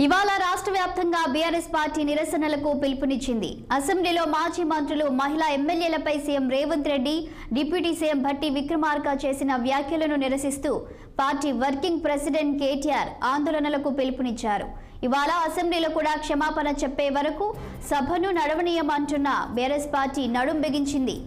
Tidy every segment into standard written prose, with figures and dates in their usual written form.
ఇవాళ రాష్ట్ర వ్యాప్తంగా బీఆర్ఎస్ పార్టీ నిరసనలకు పిలుపునిచ్చింది. అసెంబ్లీలో మాజీ మంత్రులు, మహిళా ఎమ్మెల్యేలపై CM Revanth Reddy, deputy CM Bhatti Vikramarka చేసిన వ్యాఖ్యలను నిరసిస్తూ పార్టీ వర్కింగ్ ప్రెసిడెంట్ కేటీఆర్ ఆందోళనలకు పిలుపునిచ్చారు. ఇవాళ అసెంబ్లీలో కూడా క్షమాపణ చెప్పే వరకు సభను నడవనీయమంటున్న బీఆర్ఎస్ పార్టీ నడుం బిగించింది.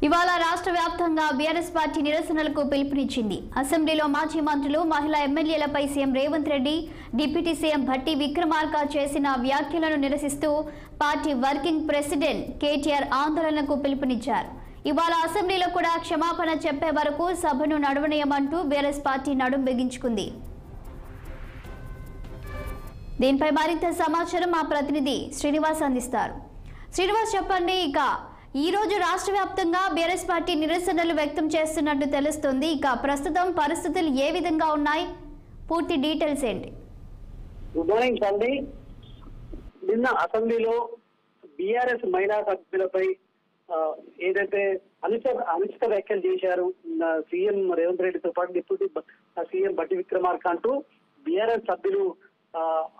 ఇవాళ రాష్ట్ర వ్యాప్తంగా బీఆర్ఎస్ పార్టీ నిరసనలకు పిలుపునిచ్చింది. అసెంబ్లీలో మాజీ మంత్రులు, మహిళా ఎమ్మెల్యేలపై CM Revanth Reddy, deputy CM Bhatti Vikramarka చేసిన వ్యాఖ్యలను నిరసిస్తూ పార్టీ వర్కింగ్ ప్రెసిడెంట్ కేటీఆర్ ఆందోళనకు పిలుపునిచ్చారు. ఇవాళ అసెంబ్లీలో కూడా క్షమాపణ చెప్పే వరకు సభను నడవనీయమంటూ బీఆర్ఎస్ పార్టీ నడుం బిగించుకుంది. దీనిపై మరింత సమాచారం మా ప్రతినిధి శ్రీనివాస్ అందిస్తారు. శ్రీనివాస్, చెప్పండి. ఇక ఈ రోజు రాష్ట్ర వ్యాప్తంగా బీఆర్ఎస్ పార్టీ నిరసనలు వ్యక్తం చేస్తున్నట్టు తెలుస్తుంది. ఇక ప్రస్తుతం పరిస్థితులు ఏ విధంగా ఉన్నాయి? పూర్తి డీటెయిల్స్ ఏంటి? గుడ్ మార్నింగ్ సండి. నిన్న అసెంబ్లీలో బీఆర్ఎస్ మహిళా సభ్యులపై ఏదైతే అనుచిత వ్యాఖ్యలు చేశారు సీఎం రేవంత్ రెడ్డితో పాటు డిప్యూటీ సీఎం భట్టి విక్రమార్క అంటూ బీఆర్ఎస్ సభ్యులు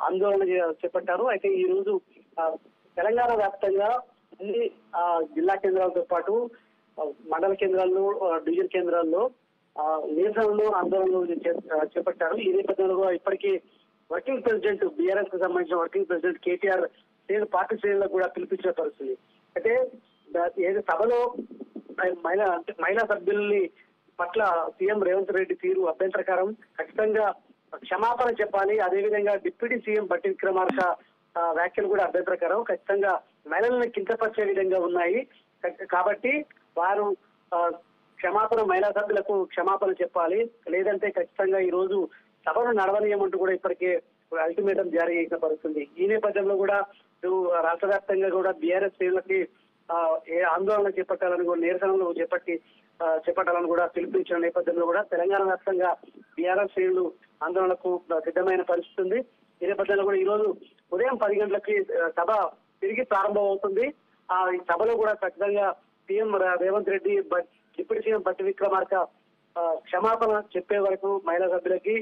ఆందోళన చేపట్టారు. అయితే ఈ రోజు తెలంగాణ వ్యాప్తంగా అన్ని జిల్లా కేంద్రాలతో పాటు మండల కేంద్రాల్లో, డివిజన్ కేంద్రాల్లో నిరసనలు, ఆందోళనలు చేపట్టారు. ఈ నేపథ్యంలో ఇప్పటికీ వర్కింగ్ ప్రెసిడెంట్, బీఆర్ఎస్ కు సంబంధించిన వర్కింగ్ ప్రెసిడెంట్ కేటీఆర్ పార్టీ శ్రేణులకు కూడా పిలిపించిన పరిస్థితి. అయితే ఏది సభలో మహిళా సభ్యుల్ని పట్ల సీఎం రేవంత్ రెడ్డి తీరు అభ్యంతరకరం, ఖచ్చితంగా క్షమాపణ చెప్పాలి. అదేవిధంగా డిప్యూటీ సీఎం భట్టి విక్రమార్క వ్యాఖ్యలు కూడా అభ్యంతరకరం, ఖచ్చితంగా మహిళలను కించపరిచే విధంగా ఉన్నాయి. కాబట్టి వారు మహిళా సభ్యులకు క్షమాపణ చెప్పాలి, లేదంటే ఖచ్చితంగా ఈ రోజు సభను నడవనీయమంటూ కూడా ఇప్పటికే అల్టిమేటం జారీ చేసిన పరిస్థితుంది. ఈ నేపథ్యంలో కూడా రాష్ట్ర వ్యాప్తంగా కూడా బీఆర్ఎస్ శ్రేణులకి ఏ ఆందోళన చేపట్టాలని కూడా, నిరసనలు చేపట్టాలని కూడా పిలుపునిచ్చిన నేపథ్యంలో కూడా తెలంగాణ వ్యాప్తంగా బీఆర్ఎస్ శ్రేణులు ఆందోళనకు సిద్ధమైన పరిస్థితి ఉంది. ఈ నేపథ్యంలో కూడా ఈ రోజు ఉదయం 10 గంటలకి సభ తిరిగి ప్రారంభం అవుతుంది. ఈ సభలో కూడా ఖచ్చితంగా CM Revanth Reddy, deputy CM Bhatti Vikramarka క్షమాపణ చెప్పే వరకు మహిళా సభ్యులకి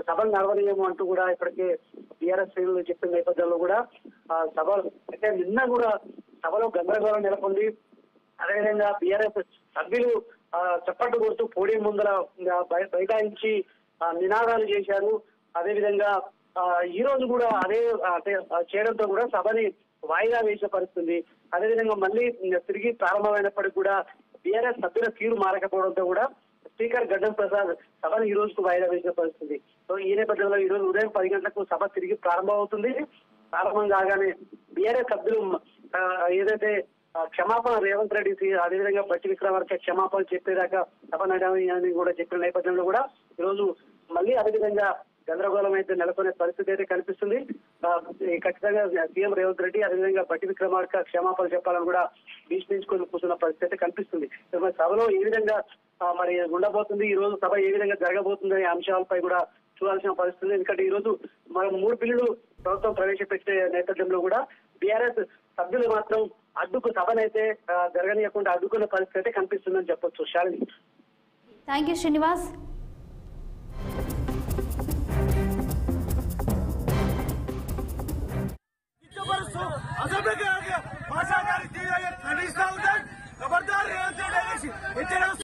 సభను నడవనీయము అంటూ కూడా ఇప్పటికే బీఆర్ఎస్ శ్రేణులు చెప్పిన నేపథ్యంలో కూడా సభ అంటే నిన్న కూడా సభలో గందరగోళం నెలకొంది. అదేవిధంగా బీఆర్ఎస్ సభ్యులు చప్పట్లు కొడుతూ పోడియం ముందర బైఠాయించి నినాదాలు చేశారు. అదేవిధంగా ఈ రోజు కూడా అదే చేయడంతో కూడా సభని వాయిదా వేసే పరిస్థితుంది. అదేవిధంగా మళ్ళీ తిరిగి ప్రారంభమైనప్పటికీ కూడా బీఆర్ఎస్ సభ్యుల తీరు మారకపోవడంతో కూడా స్పీకర్ గడ్డం ప్రసాద్ సభను ఈ రోజుకు వాయిదా వేసే పరిస్థితుంది. సో ఈ నేపథ్యంలో ఈ రోజు ఉదయం 10 గంటలకు సభ తిరిగి ప్రారంభం అవుతుంది. ప్రారంభం కాగానే బీఆర్ఎస్ సభ్యులు ఏదైతే క్షమాపణ రేవంత్ రెడ్డి, అదేవిధంగా భట్టి విక్రమార్క క్షమాపణ చెప్పేదాకా సభ నడవని కూడా చెప్పిన నేపథ్యంలో కూడా ఈరోజు మళ్ళీ అదేవిధంగా గందరగోళం అయితే నెలకొనే పరిస్థితి అయితే కనిపిస్తుంది. ఖచ్చితంగా సీఎం రేవంత్ రెడ్డి, అదేవిధంగా భట్టి విక్రమార్క క్షమాపణ చెప్పాలని కూడా భీష్మించుకొని కూర్చున్న పరిస్థితి అయితే కనిపిస్తుంది. సభలో ఏ విధంగా మరి ఉండబోతుంది, ఈ రోజు సభ ఏ విధంగా జరగబోతుంది అనే అంశాలపై కూడా చూడాల్సిన పరిస్థితి. ఎందుకంటే ఈ రోజు మనం 3 బిల్లులు ప్రభుత్వం ప్రవేశపెట్టే నేపథ్యంలో కూడా బీఆర్ఎస్ సభ్యులు మాత్రం సభనైతే జరగనీయకుండా అడ్డుకునే పరిస్థితి అయితే కనిపిస్తుందని చెప్పొచ్చు. శాలిని. Thank you Srinivas. खबरदार